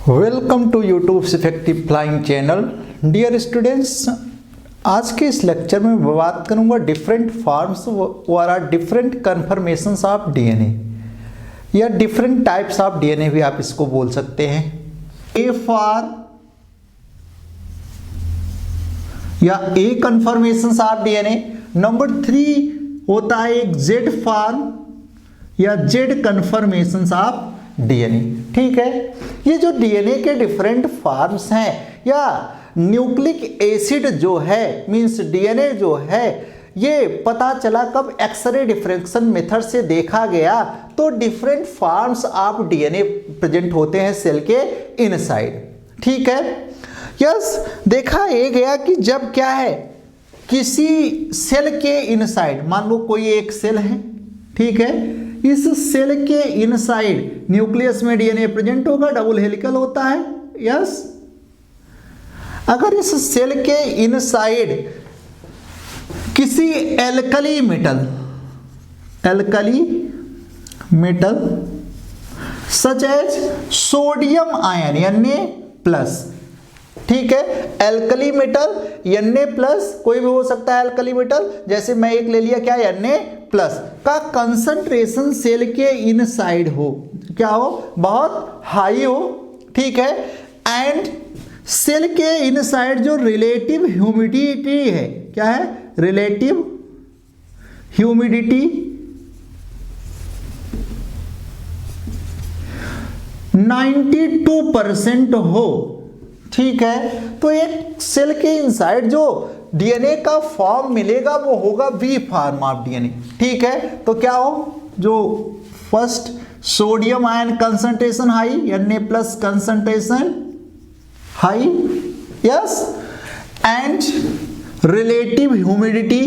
Welcome to YouTube effective flying channel. Dear students, आज के इस लेक्चर में मैं बात करूंगा डिफरेंट फॉर्म्स और or different conformations of DNA या डिफरेंट टाइप्स ऑफ डीएनए भी आप इसको बोल सकते हैं। ए फॉर्म या A conformations of DNA. Number 3 होता है एक जेड फॉर्म या जेड कन्फर्मेशंस ऑफ डीएनए। ठीक है, ये जो डीएनए के डिफरेंट फॉर्म्स हैं या न्यूक्लिक एसिड जो है मींस डीएनए जो है, ये पता चला कब एक्सरे डिफ्रेक्शन मेथड से देखा गया तो different forms of DNA present होते हैं सेल के इनसाइड। ठीक है, यस, देखा ये गया कि जब क्या है किसी सेल के इनसाइड, मान लो कोई एक सेल है, ठीक है, इस सेल के इनसाइड न्यूक्लियस में डीएनए प्रेजेंट होगा, डबल हेलिकल होता है। यस, अगर इस सेल के इनसाइड किसी alkali metal such as sodium ion Na+, ठीक है, एल्कली मेटल Na+, कोई भी हो सकता है एल्कली मेटल, जैसे मैं एक ले लिया क्या Na+ का कंसंट्रेशन सेल के इनसाइड हो, क्या हो, बहुत हाई हो। ठीक है, एंड सेल के इनसाइड जो रिलेटिव ह्यूमिडिटी है, क्या है, रिलेटिव ह्यूमिडिटी 92% हो। ठीक है, तो एक सेल के इनसाइड जो डीएनए का फॉर्म मिलेगा वो होगा वी फॉर्म ऑफ डीएनए। ठीक है, तो क्या हो, जो first sodium ion concentration high, Na+ concentration high, yes, and relative humidity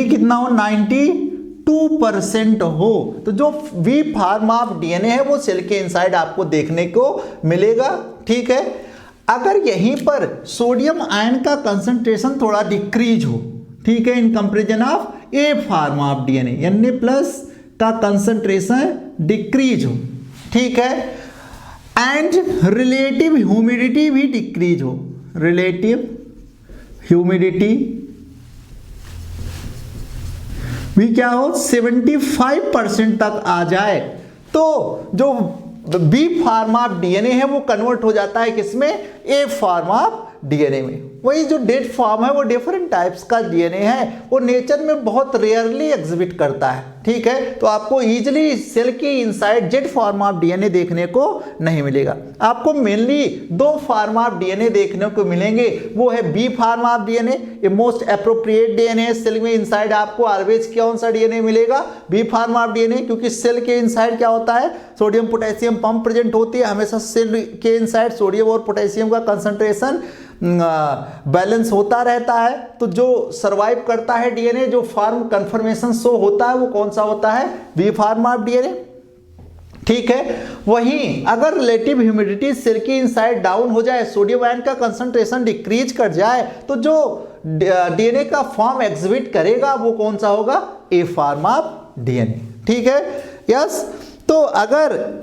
कितना हो, 92% हो। तो जो वी फॉर्म ऑफ डीएनए है वो सेल के इनसाइड आपको देखने को मिलेगा। ठीक है, अगर यहीं पर सोडियम आयन का कंसंट्रेशन थोड़ा डिक्रीज हो, ठीक है, in comparison of A form of DNA, Na+ का कंसंट्रेशन डिक्रीज हो, ठीक है, एंड रिलेटिव ह्यूमिडिटी भी डिक्रीज हो, रिलेटिव ह्यूमिडिटी भी क्या हो, 75% तक आ जाए, तो जो बी फॉर्म ऑफ डीएनए है वो कन्वर्ट हो जाता है किसमें, ए फॉर्म ऑफ डीएनए में। वही जो डेड फॉर्म है वो डिफरेंट टाइप्स का डीएनए है, वो नेचर में बहुत रेयरली एग्जिबिट करता है। ठीक है, तो आपको इजीली सेल के inside Z form of DNA देखने को नहीं मिलेगा। आपको मेनली 2 फॉर्म ऑफ डीएनए देखने को मिलेंगे, वो है बी फॉर्म ऑफ डीएनए, ये मोस्ट एप्रोप्रिएट डीएनए। सेल में इनसाइड आपको ऑलवेज कौन सा डीएनए मिलेगा, बी फॉर्म ऑफ डीएनए, क्योंकि सेल के इनसाइड क्या होता है, सोडियम पोटेशियम पंप प्रेजेंट होती है, हमेशा सेल के इनसाइड सोडियम और पोटेशियम का कंसंट्रेशन बैलेंस होता रहता है। तो जो सरवाइव करता है डीएनए, जो फॉर्म कंफर्मेशन शो होता है वो कौन सा होता है, बी फॉर्म ऑफ डीएनए। ठीक है, वहीं अगर रिलेटिव ह्यूमिडिटी सेल के इनसाइड डाउन हो जाए, सोडियम आयन का कंसंट्रेशन डिक्रीज कर जाए, तो जो डीएनए का फॉर्म एग्जिबिट करेगा वो कौन सा होगा, ए फॉर्म ऑफ डीएनए। ठीक है, यस, तो अगर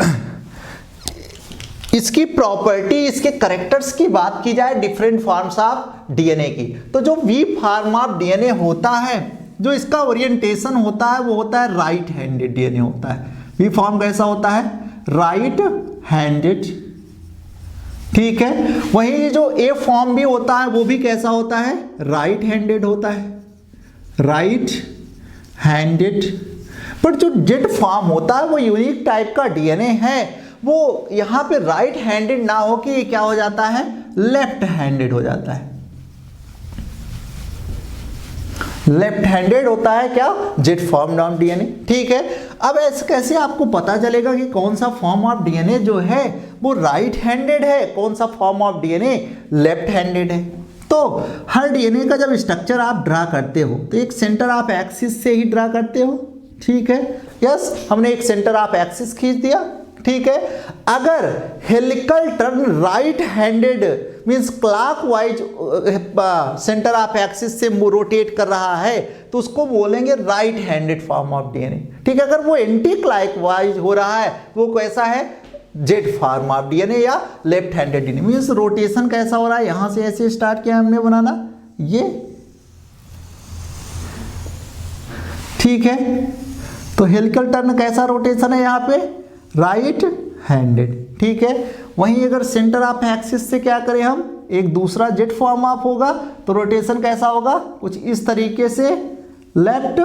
इसकी प्रॉपर्टी, इसके करेक्टर्स की बात की जाए डिफरेंट फॉर्म्स ऑफ डीएनए की, तो जो वी फॉर्म ऑफ डीएनए होता है, जो इसका ओरिएंटेशन होता है वो होता है राइट हैंडेड डीएनए होता है। वी फॉर्म कैसा होता है, राइट हैंडेड। ठीक है, वहीं जो ए फॉर्म भी होता है वो भी कैसा होता है, राइट हैंडेड होता है, राइट हैंडेड। पर जो जेड फॉर्म होता है वो यूनिक टाइप का डीएनए है, वो यहां पे राइट हैंडेड ना हो कि क्या हो जाता है, लेफ्ट हैंडेड हो जाता है, लेफ्ट हैंडेड होता है क्या, जेड फॉर्म ऑफ डीएनए। ठीक है, अब ऐसे कैसे आपको पता चलेगा कि कौन सा फॉर्म ऑफ डीएनए जो है वो राइट हैंडेड है, कौन सा form of DNA left handed है। तो हर डीएनए का जब स्ट्रक्चर आप ड्रा करते हो तो एक सेंटर ऑफ एक्सिस से ही ड्रा करते हो। ठीक है, यस, हमने एक सेंटर ऑफ एक्सिस खींच दिया। ठीक है, अगर helical turn right handed means clockwise centre of axis से रोटेट कर रहा है तो उसको बोलेंगे right handed form of DNA. ठीक है, अगर वो एंटी क्लॉकवाइज हो रहा है वो कैसा है, जेड फॉर्म ऑफ डीएनए या left handed DNA. Means rotation कैसा हो रहा है, यहां से ऐसे स्टार्ट किया हमने बनाना ये, ठीक है। तो हेलिकल टर्न कैसा रोटेशन है यहाँ पे, राइट हैंडेड, ठीक है। वहीं अगर सेंटर ऑफ एक्सिस से क्या करें हम, एक दूसरा जेड फॉर्म ऑफ होगा तो रोटेशन कैसा होगा, कुछ इस तरीके से लेफ्ट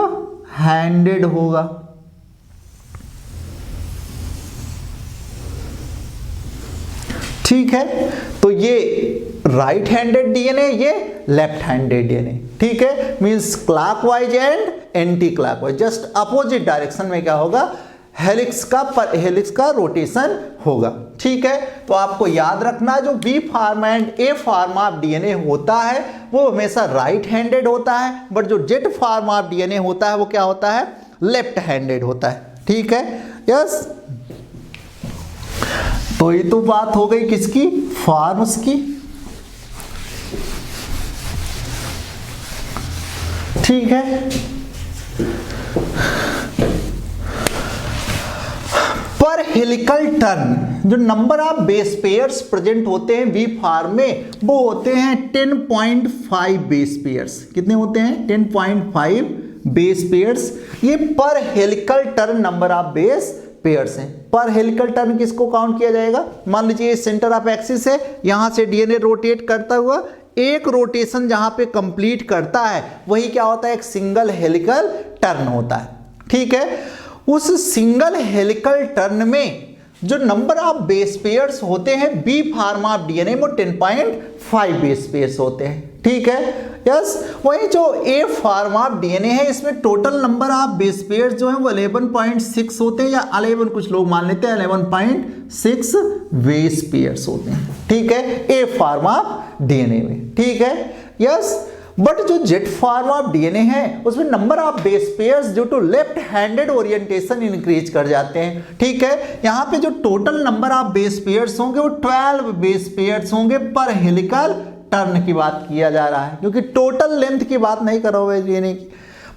हैंडेड होगा। ठीक है, तो ये राइट हैंडेड डीएनए, ये लेफ्ट हैंडेड डीएनए। ठीक है, means clockwise and anti clockwise, just opposite direction में क्या होगा, हेलिक्स का रोटेशन होगा। ठीक है, तो आपको याद रखना जो B form and A form of DNA होता है वो हमेशा राइट हैंडेड होता है, बट जो जेड फार्मा ऑफ डीएनए होता है वो क्या होता है, लेफ्ट हैंडेड होता है। ठीक है, यस। तो ये तो बात हो गई किसकी, फॉर्म्स की। ठीक है, पर हेलिकल टर्न जो number of base pairs present होते हैं वी फार्म में वो होते हैं 10.5 बेस पेयर्स। कितने होते हैं, 10.5 बेस पेयर्स। ये पर helical turn number of base pairs हैं। पर हेलिकल टर्न किसको काउंट किया जाएगा, मान लीजिए सेंटर ऑफ एक्सिस है, यहां से डीएनए रोटेट करता हुआ एक रोटेशन जहां पे कंप्लीट करता है वही क्या होता है, एक सिंगल हेलिकल टर्न होता है। ठीक है, उस सिंगल हेलिकल टर्न में जो नंबर ऑफ बेस पेयर्स होते हैं बी फार्मा ऑफ डीएनए में 10.5 बेस पेयर्स होते हैं। ठीक है, यस। वही जो ए फार्मा ऑफ डीएनए है इसमें total number of base pairs जो है वो 11.6 होते हैं, या 11 कुछ लोग मान लेते हैं, 11.6 बेस पेयर्स होते हैं। ठीक है, ए फार्मा ऑफ डीएनए में। ठीक है, यस। बट जो जेड फॉर्म ऑफ डीएनए है उसमें number of base pairs due to left handed orientation increase कर जाते हैं। ठीक है, यहां पे जो total number of base pairs होंगे वो 12 बेस पेयर्स होंगे पर हेलिकल टर्न की बात किया जा रहा है, क्योंकि टोटल लेंथ की बात नहीं कर रहा हूं डीएनए की,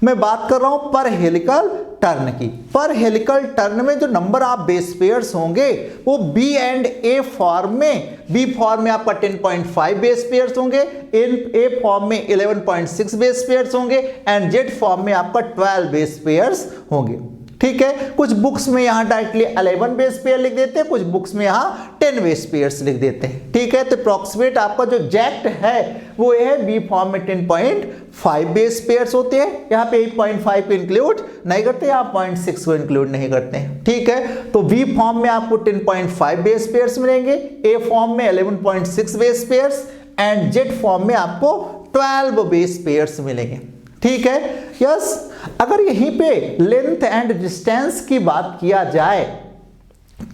मैं बात कर रहा हूं पर हेलिकल टर्न की। पर हेलिकल टर्न में जो नंबर ऑफ बेस पेयर्स होंगे वो बी एंड ए फॉर्म में, बी फॉर्म में आपका 10.5 बेस पेयर्स होंगे, ए फॉर्म में 11.6 बेस पेयर्स होंगे एंड जेड फॉर्म में आपका 12 बेस पेयर्स होंगे। ठीक है, कुछ बुक्स में यहां डायरेक्टली 11 बेस पेयर लिख देते हैं, कुछ बुक्स में यहां 10 बेस पेयर्स लिख देते हैं। ठीक है, तो अप्रॉक्सीमेट आपका जो एग्जैक्ट है वो है बी फॉर्म में 10.5 बेस पेयर्स होते हैं, यहाँ पे 8.5 को इंक्लूड नहीं करते, यहाँ 0.6 को इंक्लूड नहीं करते हैं। ठीक है, तो बी फॉर्म में आपको 10.5 बेस पेयर्स मिलेंगे, ए फॉर्म में 11.6 base pairs and Z form में आपको 12 बेस पेयर्स मिलेंगे। ठीक है, यस। अगर यहीं पे लेंथ एंड डिस्टेंस की बात किया जाए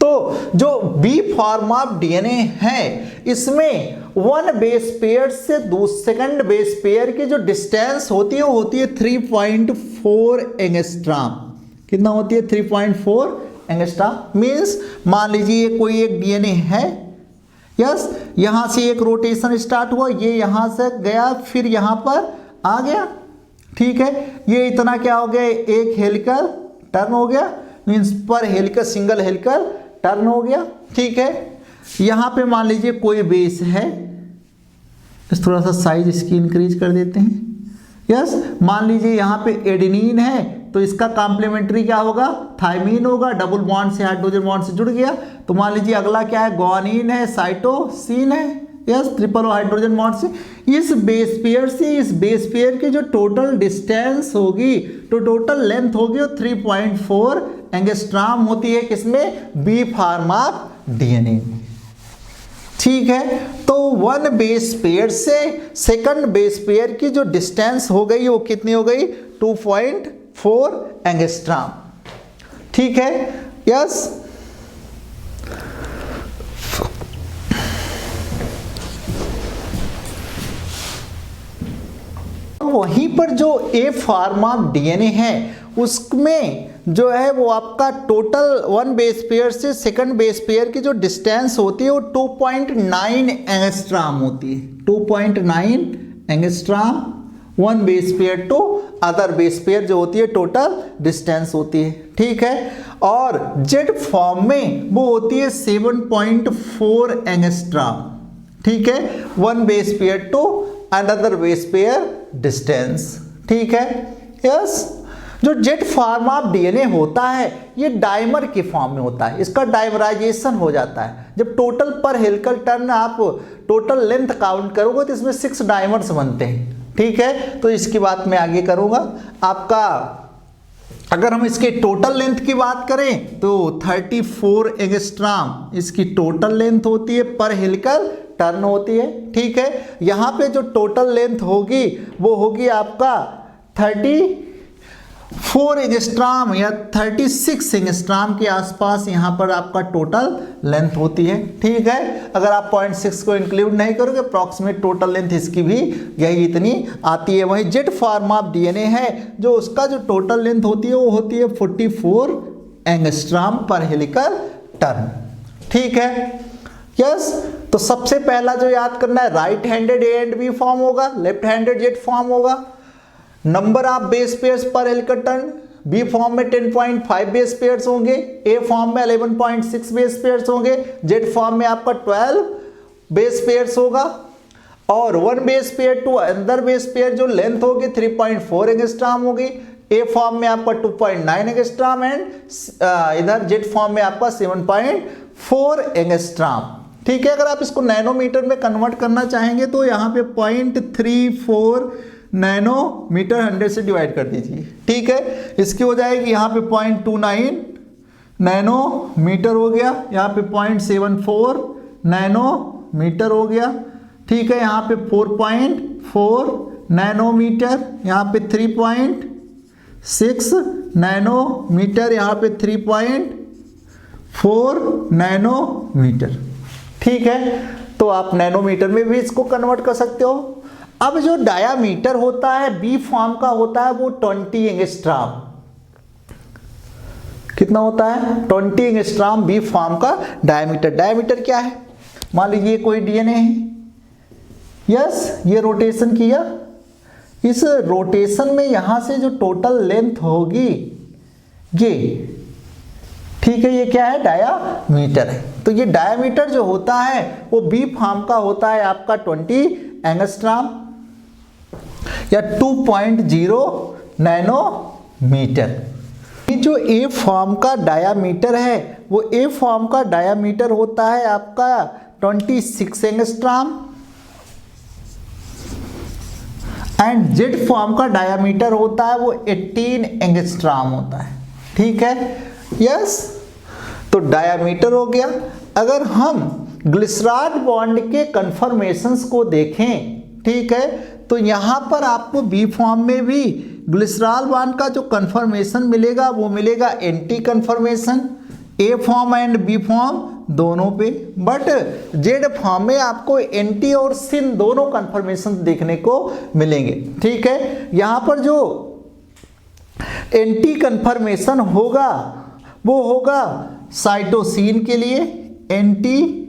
तो जो बी फॉर्म ऑफ डीएनए है इसमें 1 बेस पेयर से सेकंड बेस पेयर की जो डिस्टेंस होती है वो होती है 3.4 एंगस्ट्रॉम। कितना होती है, 3.4 एंगस्ट्रॉम। मींस मान लीजिए कोई एक डीएनए है, यस, यहां से एक रोटेशन स्टार्ट हुआ, ये यहां से गया फिर यहां पर आ गया। ठीक है, ये इतना क्या हो गया, एक हेलिकल टर्न हो गया, मींस पर हेलिकल सिंगल हेलिकल टर्न हो गया। ठीक है, यहां पे मान लीजिए कोई बेस है, थोड़ा सा साइज इसकी इंक्रीज कर देते हैं। यस, मान लीजिए यहां पे एडेनिन है तो इसका कॉम्प्लीमेंट्री क्या होगा, थायमीन होगा, डबल बॉन्ड से हाइड्रोजन बॉन्ड से जुड़ गया। तो मान लीजिए अगला क्या है, ग्वानिन है, साइटोसिन है, यस, ट्रिपल हाइड्रोजन बॉन्ड से। इस बेस पेयर से इस बेस पेयर की जो टोटल डिस्टेंस होगी, तो टोटल लेंथ होगी वो 3.4 एंगस्ट्रॉम होती है, किसमें, बी फॉर्म ऑफ डीएनए में। ठीक है, तो 1 बेस पेयर से सेकंड बेस पेयर की जो डिस्टेंस हो गई वो कितनी हो गई, 2.4 एंगस्ट्रॉम। ठीक है, यस। वहीं पर जो ए फॉर्म ऑफ डीएनए है उसमें जो है वो आपका टोटल वन बेस पेयर से सेकंड बेस पेयर की जो डिस्टेंस होती है वो 2.9 एंगस्ट्रॉम होती है। 2.9 angstrom one base pair to other base pair जो होती है टोटल डिस्टेंस होती है, ठीक है। और जेड फॉर्म में वो होती है 7.4 एंगस्ट्रॉम, ठीक है, one base pair to another base pair distance, ठीक है। यस, जो जेड फॉर्म ऑफ डीएनए होता है ये डाइमर के फॉर्म में होता है, इसका डाइमराइजेशन हो जाता है। जब टोटल पर हेलिकल टर्न आप टोटल लेंथ काउंट करोगे तो इसमें 6 डाइमर्स बनते हैं, ठीक है। तो इसकी बात मैं आगे करूंगा। आपका अगर हम इसके टोटल लेंथ की बात करें तो 34 एंगस्ट्रॉम इसकी टोटल लेंथ होती है, पर हेलिकल टर्न होती है, ठीक है। यहाँ पे जो टोटल लेंथ होगी वो होगी आपका 34 एंगस्ट्रॉम या 36 एंगस्ट्रॉम के आसपास यहाँ पर आपका टोटल लेंथ होती है, ठीक है। अगर आप 0.6 को इंक्लूड नहीं करोगे अप्रॉक्सीमेट टोटल लेंथ इसकी भी यही इतनी आती है। वहीं जेड फॉर्म ऑफ डीएनए है जो उसका जो टोटल लेंथ होती है वो होती है 44 एंगस्ट्रॉम पर हेलिकल टर्न, ठीक है। यस, तो सबसे पहला जो याद करना है right handed A and B form होगा, लेफ्ट हैंडेड जेड फॉर्म होगा। नंबर ऑफ बेस पेयर्स पर हेलिकल टर्न, बी फॉर्म में 10.5 बेस पेयर्स होंगे, ए फॉर्म में 11.6 बेस पेयर्स होंगे, जेड फॉर्म में आपका 12 बेस पेयर्स होगा। और one base pair to another base pair जो लेंथ होगी 3.4 एंगस्ट्रॉम होगी, ए फॉर्म में आपका 2.9 एंगस्ट्रॉम एंड इधर जेड फॉर्म में आपका 7.4 एंगस्ट्रॉम, ठीक है। अगर आप इसको नैनोमीटर में कन्वर्ट करना चाहेंगे तो यहाँ पे 0.34 नैनोमीटर 100 से डिवाइड कर दीजिए, ठीक है। इसकी हो जाएगी यहाँ पे 0.29 नैनोमीटर हो गया, यहाँ पे 0.74 नैनोमीटर हो गया, ठीक है। यहाँ पे 4.4 नैनोमीटर, यहाँ पे 3.6 नैनोमीटर, यहाँ पे 3.4 नैनोमीटर, ठीक है। तो आप नैनोमीटर में भी इसको कन्वर्ट कर सकते हो। अब जो डायामीटर होता है बी फॉर्म का होता है वो 20 एंगस्ट्रॉम, कितना होता है 20 एंगस्ट्रॉम बी फॉर्म का डायामीटर। डायामीटर क्या है, मान लीजिए कोई डीएनए है, यस, ये रोटेशन किया, इस रोटेशन में यहां से जो टोटल लेंथ होगी ये, ठीक है, ये क्या है डायामीटर है। तो ये डायामीटर जो होता है वो बी फॉर्म का होता है आपका 20 एंगस्ट्रॉम या 2.0 नैनोमीटर। ये जो ए फॉर्म का डायामीटर है वो ए फॉर्म का डायामीटर होता है आपका 26 एंगस्ट्रॉम एंड जेड फॉर्म का डायामीटर होता है वो 18 एंगस्ट्रॉम होता है, ठीक है। यस, तो डायामीटर हो गया। अगर हम ग्लिसरॉड बॉन्ड के कन्फर्मेशंस को देखें, ठीक है, तो यहां पर आपको बी फॉर्म में भी ग्लिसरॉल बॉन्ड का जो कन्फर्मेशन मिलेगा वो मिलेगा anti conformation, A form and B form दोनों पे। बट जेड फॉर्म में आपको एंटी और सिन दोनों कन्फर्मेशन देखने को मिलेंगे, ठीक है। यहां पर जो एंटी कन्फर्मेशन होगा वो होगा साइटोसिन के लिए anti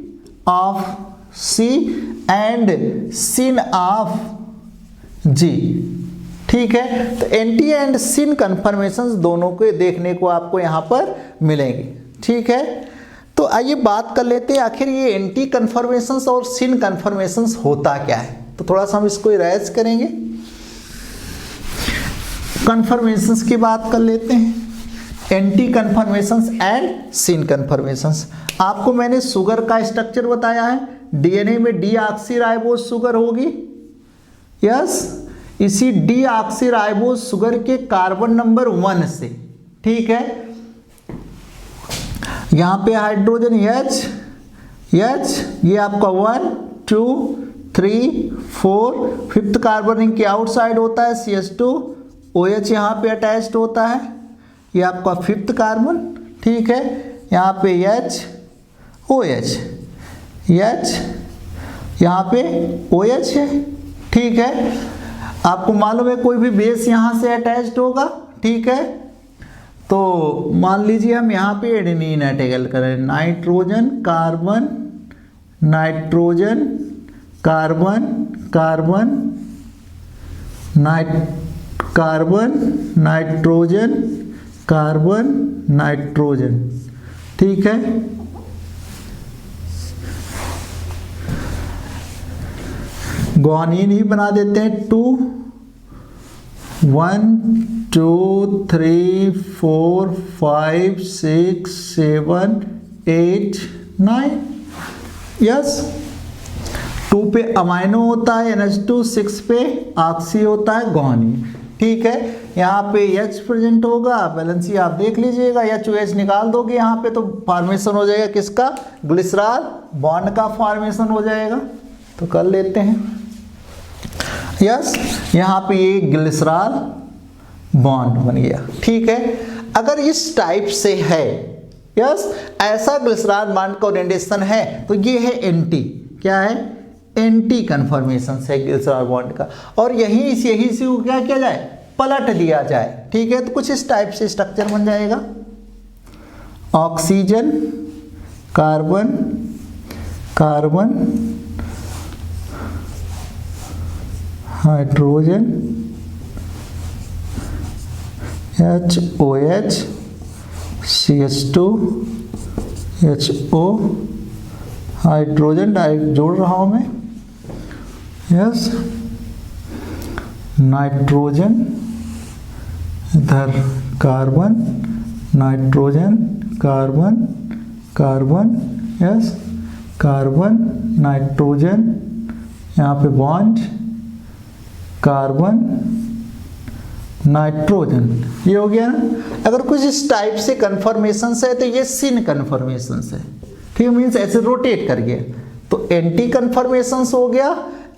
of C and syn of G, ठीक है। तो एंटी एंड सिन कन्फर्मेशंस दोनों को देखने को आपको यहाँ पर मिलेंगे, ठीक है। तो आइए बात कर लेते हैं आखिर ये एंटी कन्फर्मेशंस और सिन कन्फर्मेशंस होता क्या है। तो थोड़ा सा हम इसको इरेज करेंगे, कन्फर्मेशंस की बात कर लेते हैं, anti conformations and syn conformations. आपको मैंने शुगर का स्ट्रक्चर बताया है, डीएनए में डीऑक्सीराइबोज शुगर होगी, यस, इसी डीऑक्सीराइबोज शुगर के कार्बन नंबर 1 से, ठीक है, यहां पे हाइड्रोजन H, ये आपका 1 2 3 4, फिफ्थ कार्बन रिंग के आउटसाइड होता है CH2, OH यहाँ पे अटैच्ड होता है, ये आपका फिफ्थ कार्बन, ठीक है। यहाँ पे H OH, H यहाँ पे OH है, ठीक है। आपको मालूम है कोई भी बेस यहाँ से अटैच्ड होगा, ठीक है, तो मान लीजिए हम यहाँ पे एडेनिन एटेगल करें, nitrogen carbon nitrogen carbon carbon carbon nitrogen carbon nitrogen, ठीक है। ग्वानिन ही बना देते हैं 2 1 2 3 4 5 6 7 8 9, यस। 2 पे अमाइनो होता है NH2, 6 पे ऑक्सी होता है ग्वानिन, ठीक है। यहाँ पे H प्रेजेंट होगा, बैलेंसी आप देख लीजिएगा, H निकाल दोगे यहाँ पे तो फॉर्मेशन हो जाएगा किसका, ग्लिसरॉल बॉन्ड का फॉर्मेशन हो जाएगा। तो कर लेते हैं, यस। यहाँ पे ये ग्लिसरॉल बॉन्ड बन गया, ठीक है। अगर इस टाइप से है, यस, ऐसा ग्लिसरॉल बॉन्ड का ओरिएंटेशन है तो ये है एंटी, क्या है, एंटी कन्फर्मेशन है ग्लिसरॉल बॉन्ड का, और यही से क्या किया जाए, पलट दिया जाए, ठीक है। तो कुछ इस टाइप से स्ट्रक्चर बन जाएगा, oxygen carbon carbon hydrogen HOH CH2 HO, hydrogen direct जोड़ रहा हूं मैं, यस। नाइट्रोजन इधर carbon nitrogen carbon carbon, yes, carbon nitrogen, यहाँ पे बॉन्ड कार्बन नाइट्रोजन, ये हो गया ना। अगर कुछ इस टाइप से कन्फर्मेशन है तो ये सिन कन्फर्मेशन है, ठीक, मीन्स ऐसे रोटेट कर गया तो एंटी कन्फर्मेशन हो गया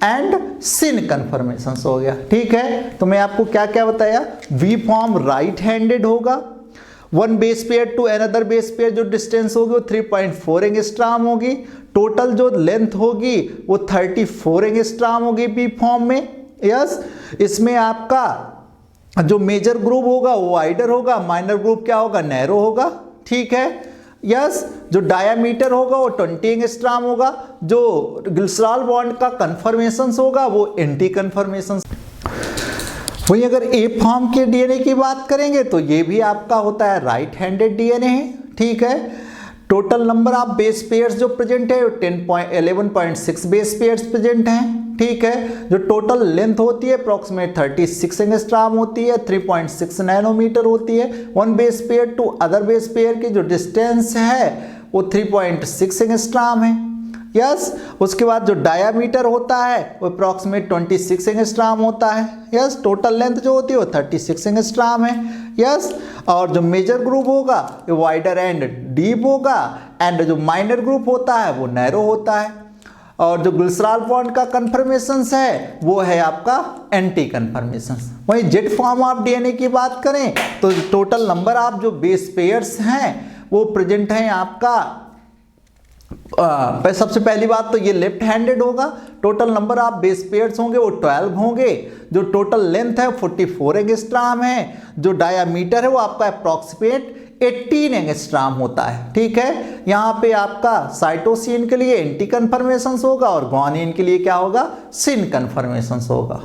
एंड सिन कन्फर्मेशन हो गया, ठीक है। तो मैं आपको क्या क्या बताया, वी फॉर्म राइट हैंडेड होगा, one base pair to another base pair जो डिस्टेंस होगी वो 3.4 एंगस्ट्रॉम होगी, टोटल जो लेंथ होगी वो 34 एंगस्ट्रॉम होगी बी फॉर्म में, यस। इसमें आपका जो मेजर ग्रुप होगा वो वाइडर होगा, माइनर ग्रुप क्या होगा, नैरो होगा, ठीक है, यस। जो डायामीटर होगा वो 20 एंगस्ट्रॉम होगा, जो ग्लिसरॉल बॉन्ड का कन्फर्मेशन होगा वो एंटी कन्फर्मेशन। वहीं अगर ए फॉर्म के डीएनए की बात करेंगे तो ये भी आपका होता है राइट हैंडेड डीएनए है, ठीक है। Total number of base pairs जो प्रेजेंट है 11.6 बेस पेयर्स प्रेजेंट हैं, ठीक है। जो टोटल लेंथ होती है अप्रॉक्सीमेट 36 एंगस्ट्रॉम होती है, 3.6 नैनोमीटर होती है। One base pair to other base pair की जो डिस्टेंस है वो 3.6 एंगस्ट्रॉम है, यस। उसके बाद जो डायामीटर होता है वो अप्रॉक्सीमेट 26 एंगस्ट्रॉम होता है, यस। टोटल लेंथ जो होती है वो 36 एंगस्ट्रॉम है, यस। और जो मेजर ग्रुप होगा वो वाइडर एंड डीप होगा, एंड जो माइनर ग्रुप होता है वो नैरो होता है। और जो ग्लिसरॉल बॉन्ड का कन्फर्मेशन है वो है आपका एंटी कन्फर्मेशन। वहीं जेड फॉर्म ऑफ डीएनए की बात करें तो टोटल नंबर ऑफ जो बेस पेयर्स हैं वो प्रेजेंट हैं आपका सबसे पहली बात तो ये लेफ्ट हैंडेड होगा, total number of base pairs होंगे वो 12 होंगे, जो टोटल लेंथ है 44 एंगस्ट्रॉम है, जो डायामीटर है वो आपका अप्रॉक्सीमेट 18 एंगस्ट्रॉम होता है, ठीक है। यहाँ पे आपका साइटोसिन के लिए एंटी कन्फर्मेशन होगा और ग्वानिन के लिए क्या होगा, सिन कन्फर्मेशन होगा,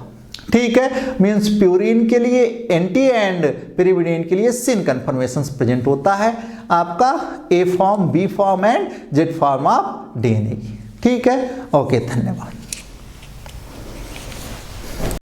ठीक है। मींस प्यूरिन के लिए एंटी एंड पिरिमिडिन के लिए सिन कन्फर्मेशन प्रेजेंट होता है आपका A form, B form and Z form of DNA की, ठीक है। ओके, धन्यवाद।